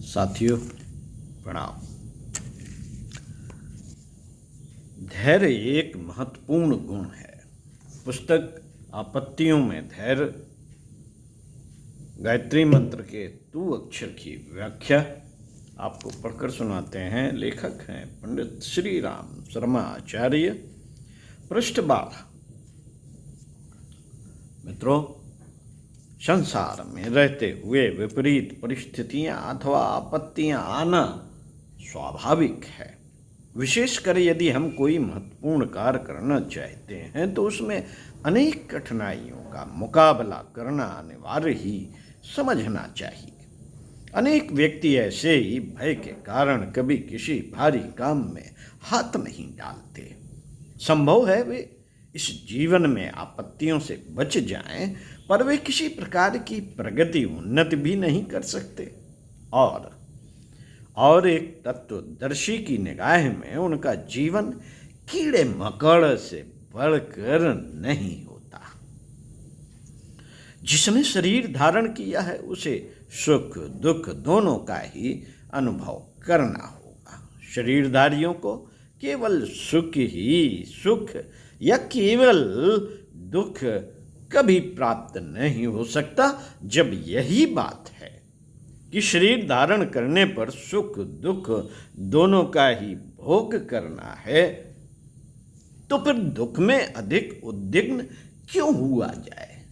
साथियों प्रणाम। धैर्य एक महत्वपूर्ण गुण है। पुस्तक आपत्तियों में धैर्य गायत्री मंत्र के 2 अक्षर की व्याख्या आपको पढ़कर सुनाते हैं। लेखक हैं पंडित श्री राम शर्मा आचार्य। पृष्ठ 12। मित्रों, संसार में रहते हुए विपरीत परिस्थितियां अथवा आपत्तियां आना स्वाभाविक है। विशेषकर यदि हम कोई महत्वपूर्ण कार्य करना चाहते हैं तो उसमें अनेक कठिनाइयों का मुकाबला करना अनिवार्य ही समझना चाहिए। अनेक व्यक्ति ऐसे ही भय के कारण कभी किसी भारी काम में हाथ नहीं डालते। संभव है वे इस जीवन में आपत्तियों से बच जाएं, पर वे किसी प्रकार की प्रगति उन्नति भी नहीं कर सकते। और एक तत्वदर्शी की निगाह में उनका जीवन कीड़े मकोड़े से बढ़कर नहीं होता। जिसने शरीर धारण किया है उसे सुख दुख दोनों का ही अनुभव करना होगा। शरीरधारियों को केवल सुख ही सुख या केवल दुख कभी प्राप्त नहीं हो सकता। जब यही बात है कि शरीर धारण करने पर सुख दुख दोनों का ही भोग करना है, तो फिर दुख में अधिक उद्विग्न क्यों हुआ जाए।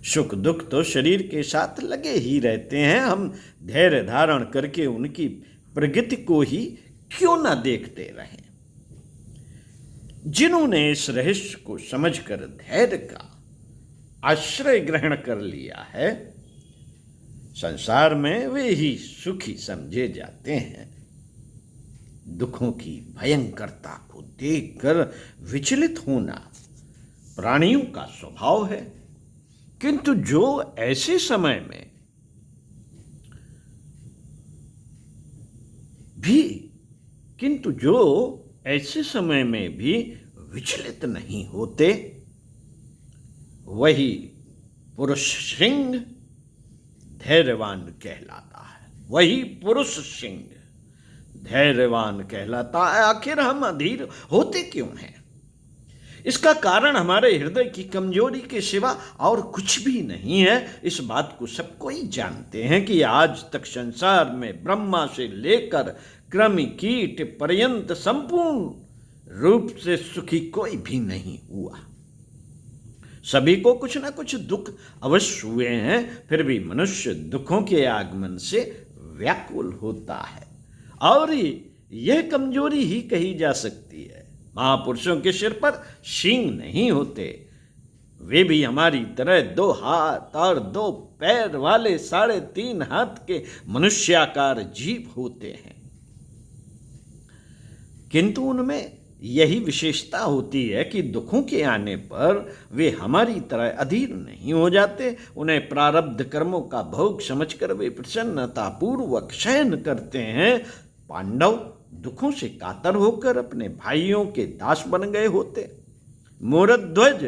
सुख दुख तो शरीर के साथ लगे ही रहते हैं। हम धैर्य धारण करके उनकी प्रगति को ही क्यों न देखते रहें। जिन्होंने इस रहस्य को समझकर धैर्य का आश्रय ग्रहण कर लिया है, संसार में वे ही सुखी समझे जाते हैं। दुखों की भयंकरता को देखकर विचलित होना प्राणियों का स्वभाव है, किंतु जो ऐसे समय में भी विचलित नहीं होते, वही पुरुष सिंह धैर्यवान कहलाता है। वही पुरुष सिंह धैर्यवान कहलाता है। आखिर हम अधीर होते क्यों हैं? इसका कारण हमारे हृदय की कमजोरी के सिवा और कुछ भी नहीं है। इस बात को सब कोई जानते हैं कि आज तक संसार में ब्रह्मा से लेकर कृमि कीट पर्यंत संपूर्ण रूप से सुखी कोई भी नहीं हुआ। सभी को कुछ न कुछ दुख अवश्य हुए हैं, फिर भी मनुष्य दुखों के आगमन से व्याकुल होता है। और यह कमजोरी ही कही जा सकती है। महापुरुषों के सिर पर सींग नहीं होते। वे भी हमारी तरह 2 हाथ और 2 पैर वाले 3.5 हाथ के मनुष्याकार जीव होते हैं, किंतु उनमें यही विशेषता होती है कि दुखों के आने पर वे हमारी तरह अधीर नहीं हो जाते। उन्हें प्रारब्ध कर्मों का भोग समझकर वे प्रसन्नता पूर्वक शयन करते हैं। पांडव दुखों से कातर होकर अपने भाइयों के दास बन गए होते। मोरध्वज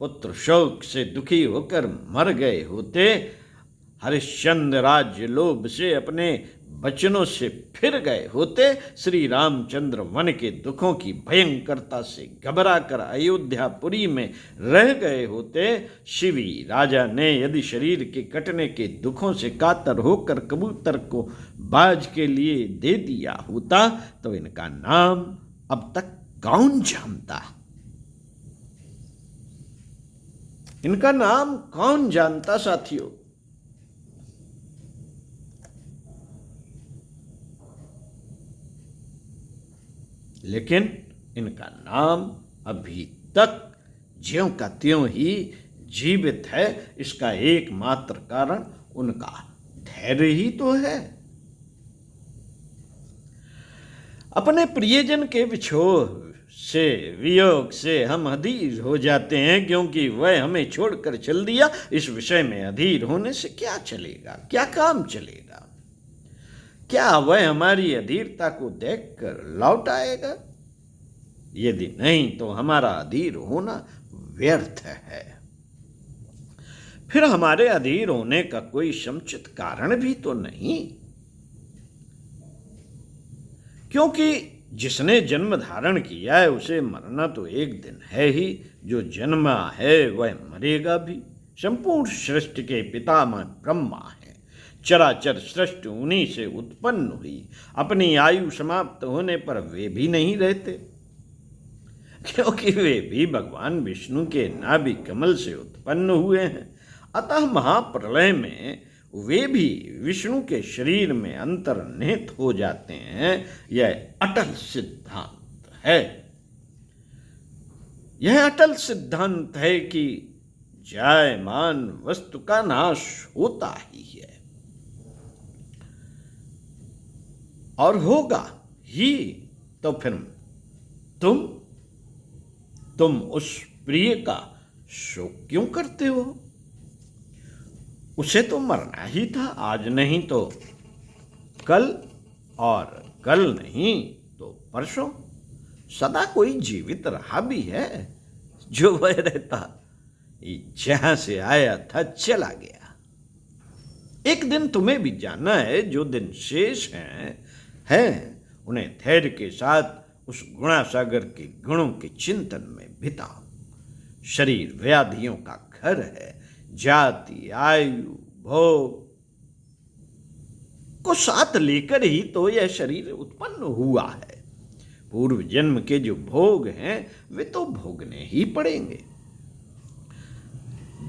पुत्र शोक से दुखी होकर मर गए होते। हरिश्चंद्र राज्य लोभ से अपने बचनों से फिर गए होते। श्री रामचंद्र वन के दुखों की भयंकरता से घबराकर अयोध्यापुरी में रह गए होते। शिवी राजा ने यदि शरीर के कटने के दुखों से कातर होकर कबूतर को बाज के लिए दे दिया होता तो इनका नाम अब तक कौन जानता। इनका नाम कौन जानता साथियों। लेकिन इनका नाम अभी तक ज्यों का त्यों ही जीवित है। इसका एकमात्र कारण उनका धैर्य ही तो है। अपने प्रियजन के वियोग से हम अधीर हो जाते हैं, क्योंकि वह हमें छोड़कर चल दिया। इस विषय में अधीर होने से क्या चलेगा, क्या काम चलेगा? क्या वह हमारी अधीरता को देखकर लौट आएगा? यदि नहीं तो हमारा अधीर होना व्यर्थ है। फिर हमारे अधीर होने का कोई समुचित कारण भी तो नहीं, क्योंकि जिसने जन्म धारण किया है उसे मरना तो एक दिन है ही। जो जन्मा है वह मरेगा भी। संपूर्ण सृष्टि के पितामह ब्रह्मा है। चराचर सृष्टि उन्हीं से उत्पन्न हुई। अपनी आयु समाप्त होने पर वे भी नहीं रहते, क्योंकि वे भी भगवान विष्णु के नाभि कमल से उत्पन्न हुए हैं। अतः महाप्रलय में वे भी विष्णु के शरीर में अंतर्निहित हो जाते हैं। यह अटल सिद्धांत है। यह अटल सिद्धांत है कि जायमान वस्तु का नाश होता ही है और होगा ही। तो फिर तुम उस प्रिय का शोक क्यों करते हो? उसे तो मरना ही था, आज नहीं तो कल, और कल नहीं तो परसों। सदा कोई जीवित रहा भी है जो वह रहता जहां से आया था चला गया। एक दिन तुम्हें भी जाना है। जो दिन शेष हैं उन्हें धैर्य के साथ उस गुणासागर के गुणों के चिंतन में बिताओ। शरीर व्याधियों का घर है। जाति, आयु, भोग को साथ लेकर ही तो यह शरीर उत्पन्न हुआ है। पूर्व जन्म के जो भोग हैं वे तो भोगने ही पड़ेंगे।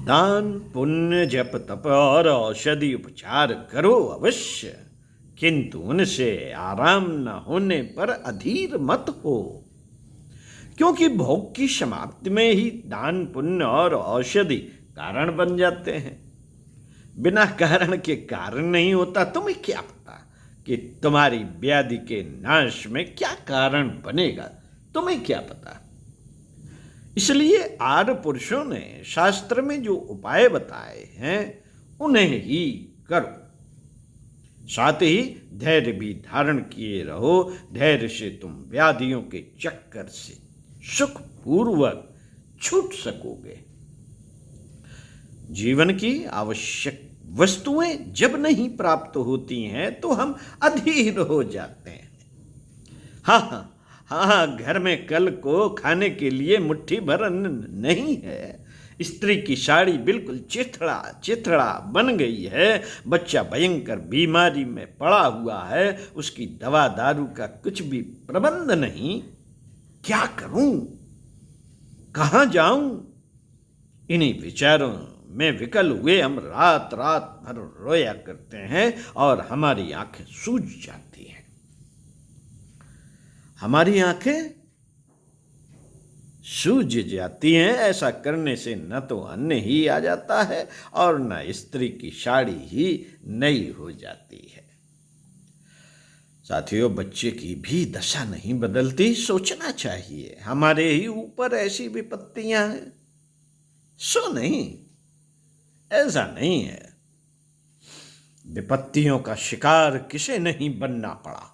दान, पुण्य, जप, तप और औषधि उपचार करो अवश्य, किंतु उनसे आराम न होने पर अधीर मत हो, क्योंकि भोग की समाप्ति में ही दान, पुण्य और औषधि कारण बन जाते हैं। बिना कारण के कारण नहीं होता। तुम्हें क्या पता कि तुम्हारी व्याधि के नाश में क्या कारण बनेगा? तुम्हें क्या पता? इसलिए आर्य पुरुषों ने शास्त्र में जो उपाय बताए हैं उन्हें ही करो। साथ ही धैर्य भी धारण किए रहो। धैर्य से तुम व्याधियों के चक्कर से सुखपूर्वक छूट सकोगे। जीवन की आवश्यक वस्तुएं जब नहीं प्राप्त होती हैं तो हम अधीर हो जाते हैं। हाँ, घर में कल को खाने के लिए मुट्ठी भर अन्न नहीं है। स्त्री की साड़ी बिल्कुल चिथड़ा बन गई है। बच्चा भयंकर बीमारी में पड़ा हुआ है। उसकी दवा दारू का कुछ भी प्रबंध नहीं। क्या करूं? कहाँ जाऊं? इन्हीं विचारों में विकल हुए हम रात भर रोया करते हैं और हमारी आंखें सूज जाती हैं। हमारी आंखें सूज जाती हैं। ऐसा करने से न तो अन्न ही आ जाता है और न स्त्री की साड़ी ही नई हो जाती है। साथियों, बच्चे की भी दशा नहीं बदलती। सोचना चाहिए, हमारे ही ऊपर ऐसी विपत्तियां हैं। सो नहीं, ऐसा नहीं है। विपत्तियों का शिकार किसे नहीं बनना पड़ा।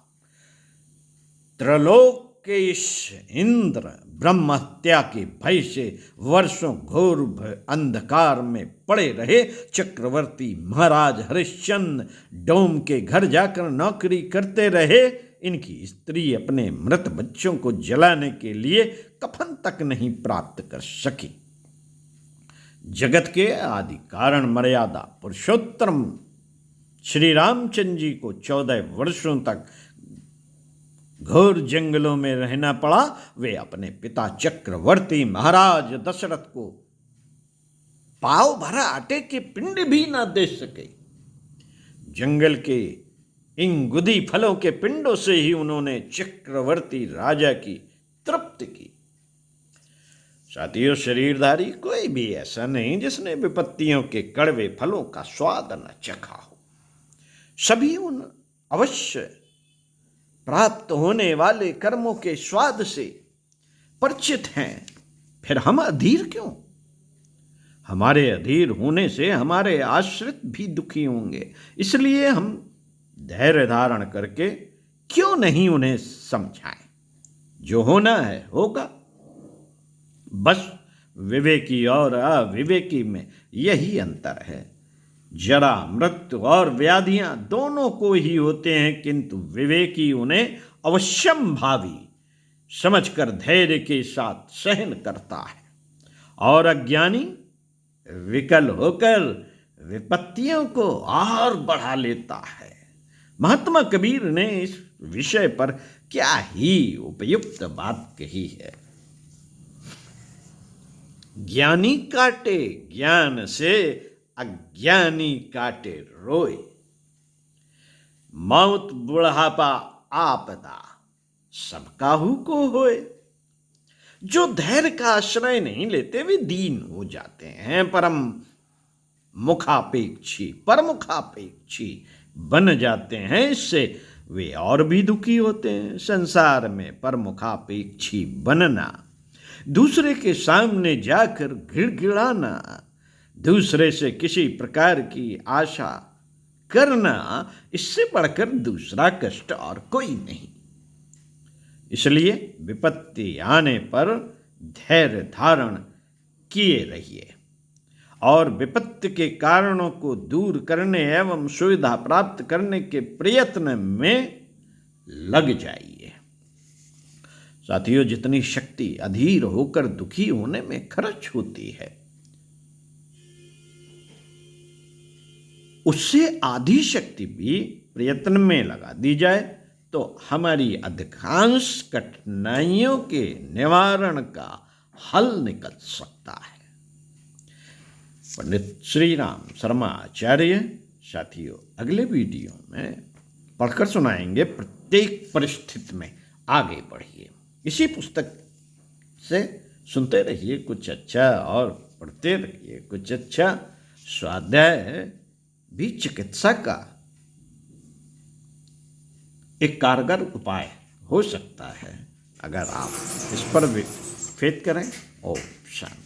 त्रिलोक के इस इंद्र ब्रह्म हत्या के भय से वर्षों घोर अंधकार में पड़े रहे। चक्रवर्ती महाराज हरिश्चंद्र डोम के घर जाकर नौकरी करते रहे। इनकी स्त्री अपने मृत बच्चों को जलाने के लिए कफन तक नहीं प्राप्त कर सकी। जगत के आदि कारण मर्यादा पुरुषोत्तम श्री रामचंद्र जी को 14 वर्षों तक घोर जंगलों में रहना पड़ा। वे अपने पिता चक्रवर्ती महाराज दशरथ को पाव भरा आटे के पिंड भी न दे सके। जंगल के इन गुदी फलों के पिंडों से ही उन्होंने चक्रवर्ती राजा की तृप्ति की। साथियों, शरीरधारी कोई भी ऐसा नहीं जिसने विपत्तियों के कड़वे फलों का स्वाद न चखा हो। सभी उन अवश्य प्राप्त होने वाले कर्मों के स्वाद से परिचित हैं। फिर हम अधीर क्यों? हमारे अधीर होने से हमारे आश्रित भी दुखी होंगे। इसलिए हम धैर्य धारण करके क्यों नहीं उन्हें समझाएं। जो होना है होगा। बस विवेकी और अविवेकी में यही अंतर है। जरा, मृत्यु और व्याधियां दोनों को ही होते हैं, किंतु विवेकी उन्हें अवश्यंभावी समझकर धैर्य के साथ सहन करता है और अज्ञानी विकल होकर विपत्तियों को और बढ़ा लेता है। महात्मा कबीर ने इस विषय पर क्या ही उपयुक्त बात कही है। ज्ञानी काटे ज्ञान से, अज्ञानी काटे रोए। मौत बुढ़ापा आपदा सब काहू को होए। जो धैर्य का आश्रय नहीं लेते वे दीन हो जाते हैं, परमुखापेक्षी बन जाते हैं। इससे वे और भी दुखी होते हैं। संसार में परमुखापेक्षी बनना, दूसरे के सामने जाकर गिड़गिड़ाना, दूसरे से किसी प्रकार की आशा करना, इससे बढ़कर दूसरा कष्ट और कोई नहीं। इसलिए विपत्ति आने पर धैर्य धारण किए रहिए और विपत्ति के कारणों को दूर करने एवं सुविधा प्राप्त करने के प्रयत्न में लग जाइए। साथियों, जितनी शक्ति अधीर होकर दुखी होने में खर्च होती है, उससे आधी शक्ति भी प्रयत्न में लगा दी जाए तो हमारी अधिकांश कठिनाइयों के निवारण का हल निकल सकता है। पंडित श्री राम शर्मा आचार्य साथियों अगले वीडियो में पढ़कर सुनाएंगे प्रत्येक परिस्थिति में आगे बढ़िए। इसी पुस्तक से सुनते रहिए कुछ अच्छा और पढ़ते रहिए कुछ अच्छा। स्वाध्याय भी चिकित्सा का एक कारगर उपाय हो सकता है अगर आप इस पर फेथ करें। ओम शांति।